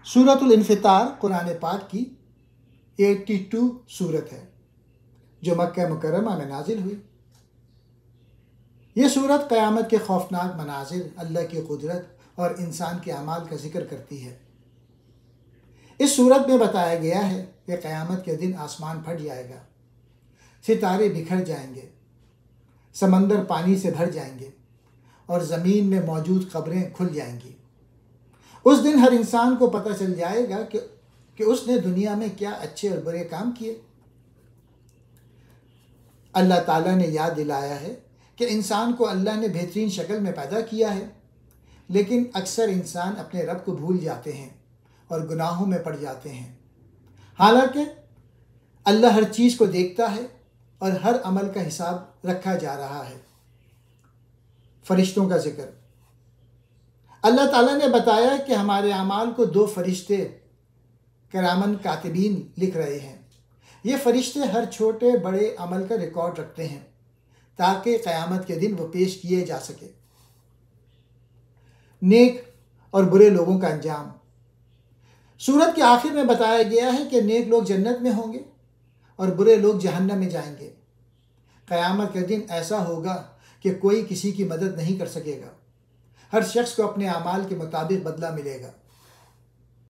सूरतुल इन्फितार कुरान पाक की 82 सूरत है जो मक्का मुकर्रमा में नाजिल हुई। ये सूरत क़यामत के खौफनाक मनाजिर, अल्लाह की कुदरत और इंसान के अमाल का जिक्र करती है। इस सूरत में बताया गया है कि क़यामत के दिन आसमान फट जाएगा, सितारे बिखर जाएंगे, समंदर पानी से भर जाएंगे और ज़मीन में मौजूद कब्रें खुल जाएंगी। उस दिन हर इंसान को पता चल जाएगा कि उसने दुनिया में क्या अच्छे और बुरे काम किए। अल्लाह ताला ने याद दिलाया है कि इंसान को अल्लाह ने बेहतरीन शक्ल में पैदा किया है, लेकिन अक्सर इंसान अपने रब को भूल जाते हैं और गुनाहों में पड़ जाते हैं। हालांकि अल्लाह हर चीज़ को देखता है और हर अमल का हिसाब रखा जा रहा है। फरिश्तों का जिक्र। अल्लाह ताला ने बताया कि हमारे अमाल को 2 फरिश्ते किरामन कातिबीन लिख रहे हैं। ये फरिश्ते हर छोटे बड़े अमल का रिकॉर्ड रखते हैं ताकि क़यामत के दिन वो पेश किए जा सके। नेक और बुरे लोगों का अंजाम। सूरत के आखिर में बताया गया है कि नेक लोग जन्नत में होंगे और बुरे लोग जहन्नम में जाएंगे। क़यामत के दिन ऐसा होगा कि कोई किसी की मदद नहीं कर सकेगा। हर शख्स को अपने अमाल के मुताबिक बदला मिलेगा।